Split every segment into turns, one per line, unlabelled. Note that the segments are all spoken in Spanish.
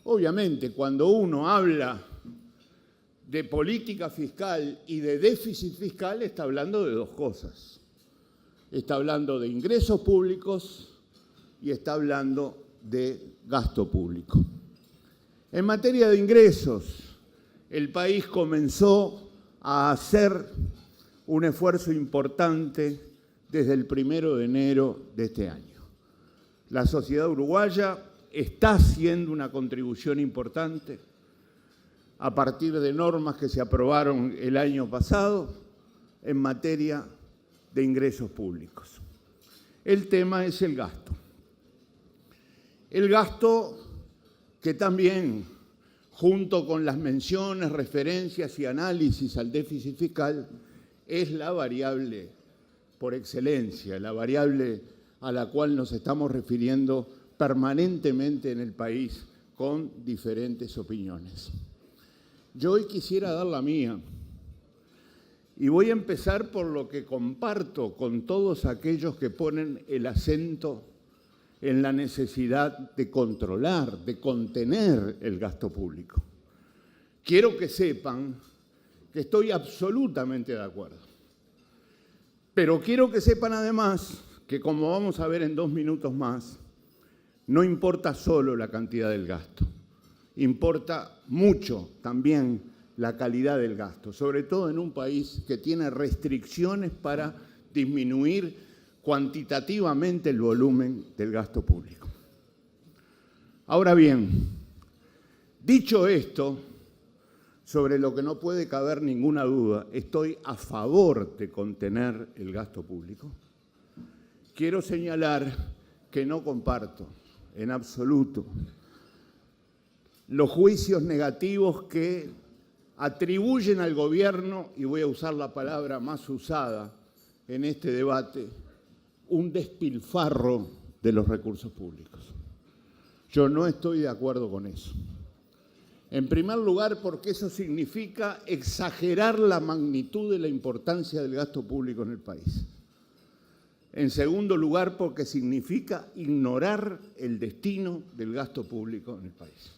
Obviamente, cuando uno habla de política fiscal y de déficit fiscal, está hablando de dos cosas. Está hablando de ingresos públicos y está hablando de gasto público. En materia de ingresos, el país comenzó a hacer un esfuerzo importante desde el 1 de enero de este año. La sociedad uruguaya está haciendo una contribución importante a partir de normas que se aprobaron el año pasado en materia de ingresos públicos. El tema es el gasto. El gasto que también, junto con las menciones, referencias y análisis al déficit fiscal, es la variable por excelencia, la variable a la cual nos estamos refiriendo permanentemente en el país con diferentes opiniones. Yo hoy quisiera dar la mía y voy a empezar por lo que comparto con todos aquellos que ponen el acento en la necesidad de controlar, de contener el gasto público. Quiero que sepan que estoy absolutamente de acuerdo. Pero quiero que sepan además que, como vamos a ver en 2 minutos más, no importa solo la cantidad del gasto, importa mucho también la calidad del gasto, sobre todo en un país que tiene restricciones para disminuir cuantitativamente el volumen del gasto público. Ahora bien, dicho esto, sobre lo que no puede caber ninguna duda, estoy a favor de contener el gasto público. Quiero señalar que no comparto en absoluto los juicios negativos que atribuyen al gobierno, y voy a usar la palabra más usada en este debate, un despilfarro de los recursos públicos. Yo no estoy de acuerdo con eso. En primer lugar, porque eso significa exagerar la magnitud de la importancia del gasto público en el país. En segundo lugar, porque significa ignorar el destino del gasto público en el país.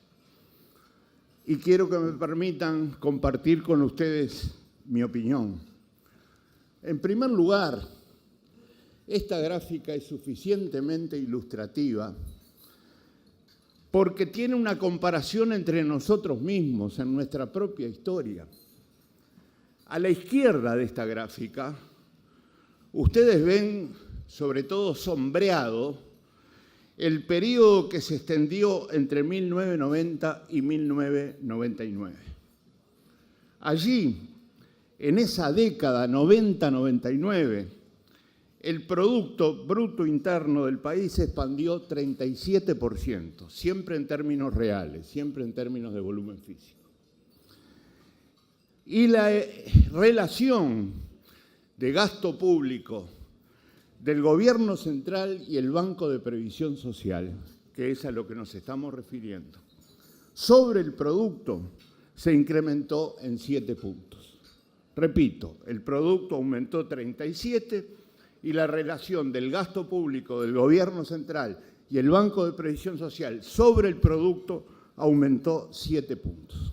Y quiero que me permitan compartir con ustedes mi opinión. En primer lugar, esta gráfica es suficientemente ilustrativa porque tiene una comparación entre nosotros mismos en nuestra propia historia. A la izquierda de esta gráfica, ustedes ven, sobre todo sombreado, el periodo que se extendió entre 1990 y 1999. Allí, en esa década 90-99, el Producto Bruto Interno del país se expandió 37%, siempre en términos reales, siempre en términos de volumen físico. Y la relación de gasto público del Gobierno Central y el Banco de Previsión Social, que es a lo que nos estamos refiriendo, sobre el producto se incrementó en 7 puntos. Repito, el producto aumentó 37 y la relación del gasto público del Gobierno Central y el Banco de Previsión Social sobre el producto aumentó 7 puntos.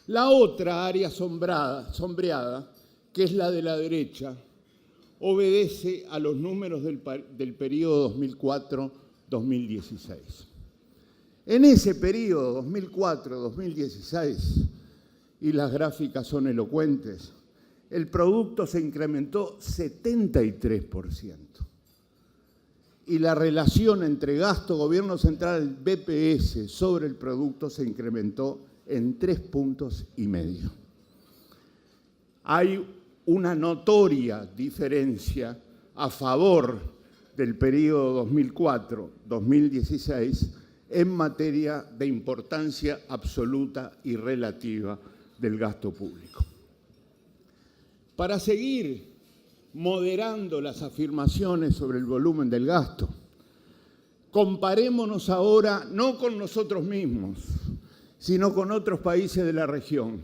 La otra área sombreada, que es la de la derecha, obedece a los números del periodo 2004-2016. En ese periodo 2004-2016, y las gráficas son elocuentes, el producto se incrementó 73%. Y la relación entre gasto, Gobierno Central, BPS sobre el producto se incrementó en 3,5 puntos. Hay una notoria diferencia a favor del periodo 2004-2016 en materia de importancia absoluta y relativa del gasto público. Para seguir moderando las afirmaciones sobre el volumen del gasto, comparémonos ahora no con nosotros mismos, sino con otros países de la región.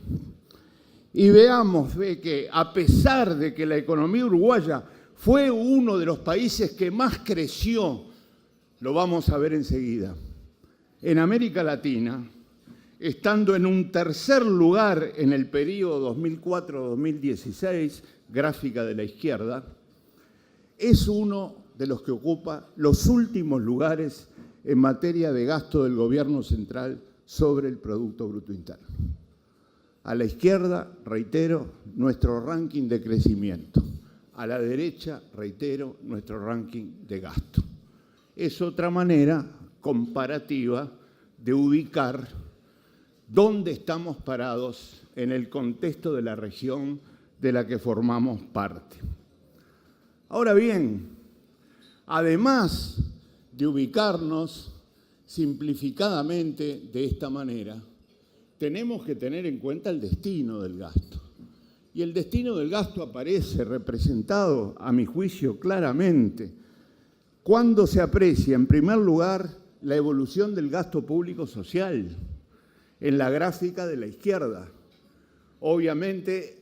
Y veamos que a pesar de que la economía uruguaya fue uno de los países que más creció, lo vamos a ver enseguida, en América Latina, estando en un tercer lugar en el periodo 2004-2016, gráfica de la izquierda, es uno de los que ocupa los últimos lugares en materia de gasto del gobierno central sobre el Producto Bruto Interno. A la izquierda, reitero, nuestro ranking de crecimiento. A la derecha, reitero, nuestro ranking de gasto. Es otra manera comparativa de ubicar dónde estamos parados en el contexto de la región de la que formamos parte. Ahora bien, además de ubicarnos simplificadamente de esta manera, tenemos que tener en cuenta el destino del gasto. Y el destino del gasto aparece representado, a mi juicio, claramente, cuando se aprecia, en primer lugar, la evolución del gasto público social, en la gráfica de la izquierda. Obviamente,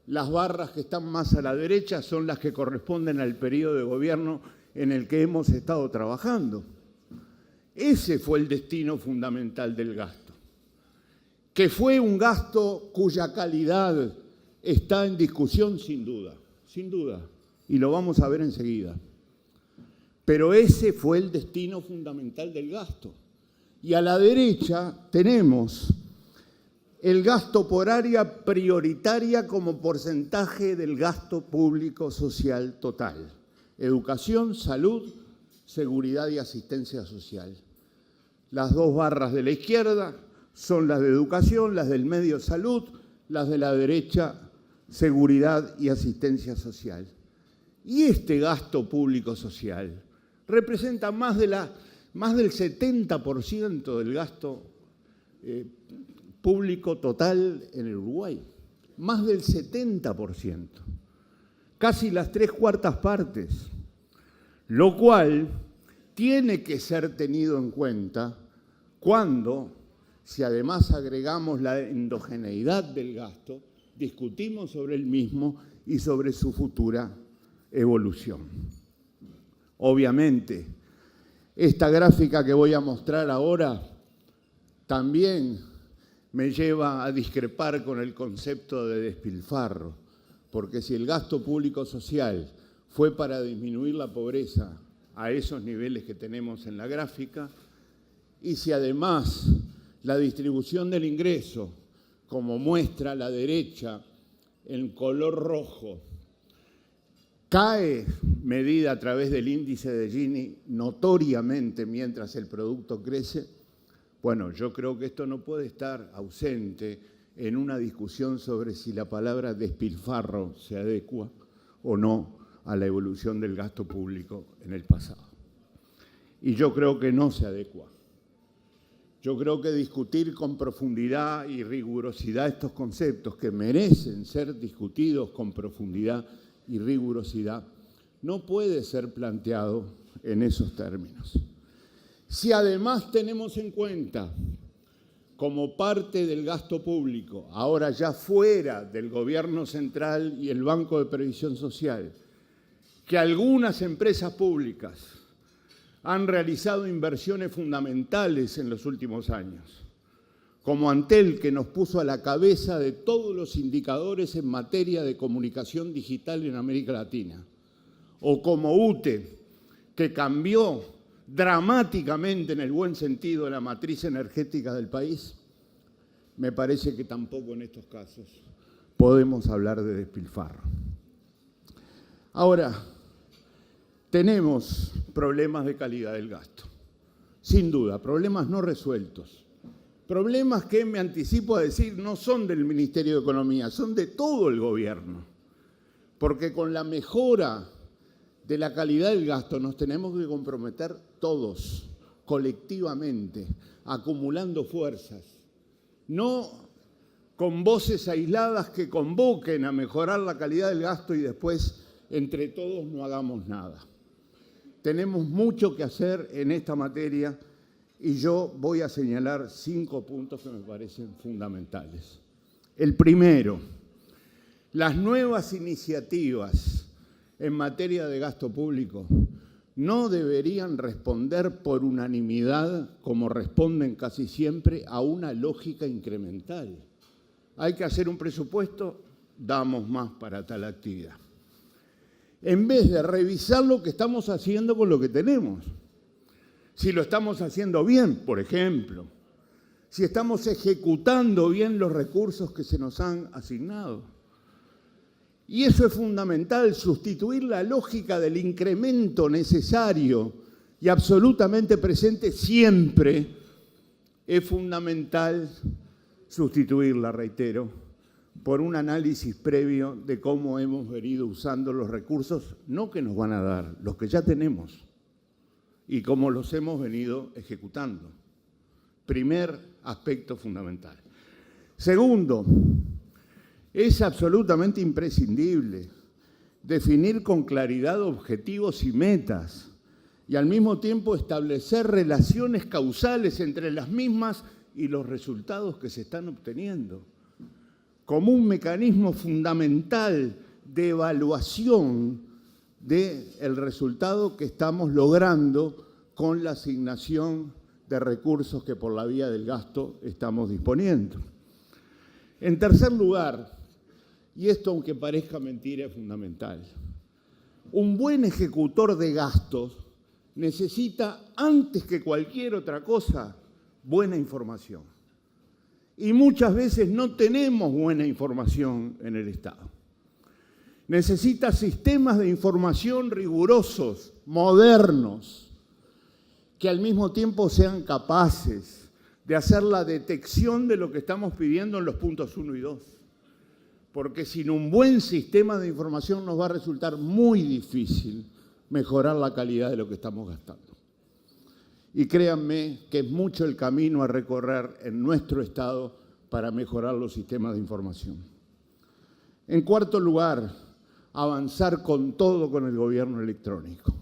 las barras que están más a la derecha son las que corresponden al periodo de gobierno en el que hemos estado trabajando. Ese fue el destino fundamental del gasto, que fue un gasto cuya calidad está en discusión sin duda, y lo vamos a ver enseguida. Pero ese fue el destino fundamental del gasto. Y a la derecha tenemos el gasto por área prioritaria como porcentaje del gasto público social total. Educación, salud, seguridad y asistencia social. Las dos barras de la izquierda son las de educación, las del medio salud, las de la derecha seguridad y asistencia social. Y este gasto público social representa más del 70% del gasto público total en el Uruguay. Más del 70%. Casi las 3/4 partes. Lo cual tiene que ser tenido en cuenta cuando, si además agregamos la endogeneidad del gasto, discutimos sobre el mismo y sobre su futura evolución. Obviamente, esta gráfica que voy a mostrar ahora también me lleva a discrepar con el concepto de despilfarro, porque si el gasto público social fue para disminuir la pobreza a esos niveles que tenemos en la gráfica, y si además la distribución del ingreso, como muestra la derecha en color rojo, cae medida a través del índice de Gini notoriamente mientras el producto crece, bueno, yo creo que esto no puede estar ausente en una discusión sobre si la palabra despilfarro se adecua o no a la evolución del gasto público en el pasado. Y yo creo que no se adecua. Yo creo que discutir con profundidad y rigurosidad estos conceptos que merecen ser discutidos con profundidad y rigurosidad no puede ser planteado en esos términos. Si además tenemos en cuenta, como parte del gasto público, ahora ya fuera del gobierno central y el Banco de Previsión Social, que algunas empresas públicas han realizado inversiones fundamentales en los últimos años, como Antel, que nos puso a la cabeza de todos los indicadores en materia de comunicación digital en América Latina, o como UTE, que cambió dramáticamente en el buen sentido la matriz energética del país, me parece que tampoco en estos casos podemos hablar de despilfarro. Ahora, tenemos problemas de calidad del gasto, sin duda, problemas no resueltos, problemas que, me anticipo a decir, no son del Ministerio de Economía, son de todo el gobierno, porque con la mejora de la calidad del gasto nos tenemos que comprometer todos, colectivamente, acumulando fuerzas, no con voces aisladas que convoquen a mejorar la calidad del gasto y después entre todos no hagamos nada. Tenemos mucho que hacer en esta materia y yo voy a señalar 5 puntos que me parecen fundamentales. El primero, las nuevas iniciativas en materia de gasto público no deberían responder por unanimidad, como responden casi siempre, a una lógica incremental. Hay que hacer un presupuesto, damos más para tal actividad. En vez de revisar lo que estamos haciendo con lo que tenemos. Si lo estamos haciendo bien, por ejemplo. Si estamos ejecutando bien los recursos que se nos han asignado. Y eso es fundamental, sustituir la lógica del incremento necesario y absolutamente presente siempre. Es fundamental sustituirla, reitero, por un análisis previo de cómo hemos venido usando los recursos, no que nos van a dar, los que ya tenemos, y cómo los hemos venido ejecutando. Primer aspecto fundamental. Segundo, es absolutamente imprescindible definir con claridad objetivos y metas y al mismo tiempo establecer relaciones causales entre las mismas y los resultados que se están obteniendo, como un mecanismo fundamental de evaluación del resultado que estamos logrando con la asignación de recursos que por la vía del gasto estamos disponiendo. En tercer lugar, y esto aunque parezca mentira es fundamental, un buen ejecutor de gastos necesita, antes que cualquier otra cosa, buena información. Y muchas veces no tenemos buena información en el Estado. Necesita sistemas de información rigurosos, modernos, que al mismo tiempo sean capaces de hacer la detección de lo que estamos pidiendo en los puntos 1 y 2. Porque sin un buen sistema de información nos va a resultar muy difícil mejorar la calidad de lo que estamos gastando. Y créanme que es mucho el camino a recorrer en nuestro Estado para mejorar los sistemas de información. En cuarto lugar, avanzar con todo con el gobierno electrónico.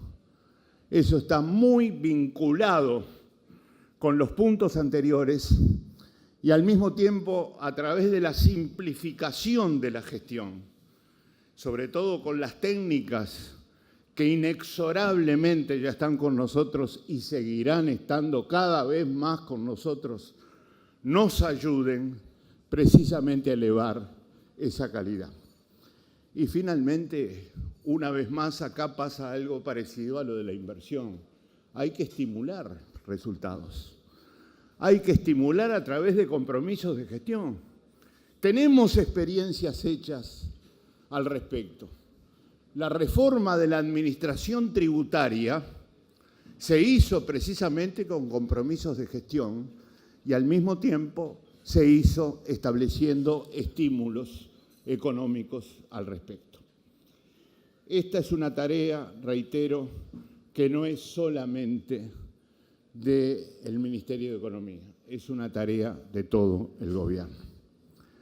Eso está muy vinculado con los puntos anteriores y al mismo tiempo a través de la simplificación de la gestión, sobre todo con las técnicas que inexorablemente ya están con nosotros y seguirán estando cada vez más con nosotros, nos ayuden precisamente a elevar esa calidad. Y finalmente, una vez más, acá pasa algo parecido a lo de la inversión. Hay que estimular resultados. Hay que estimular a través de compromisos de gestión. Tenemos experiencias hechas al respecto. La reforma de la administración tributaria se hizo precisamente con compromisos de gestión y al mismo tiempo se hizo estableciendo estímulos económicos al respecto. Esta es una tarea, reitero, que no es solamente del Ministerio de Economía, es una tarea de todo el gobierno.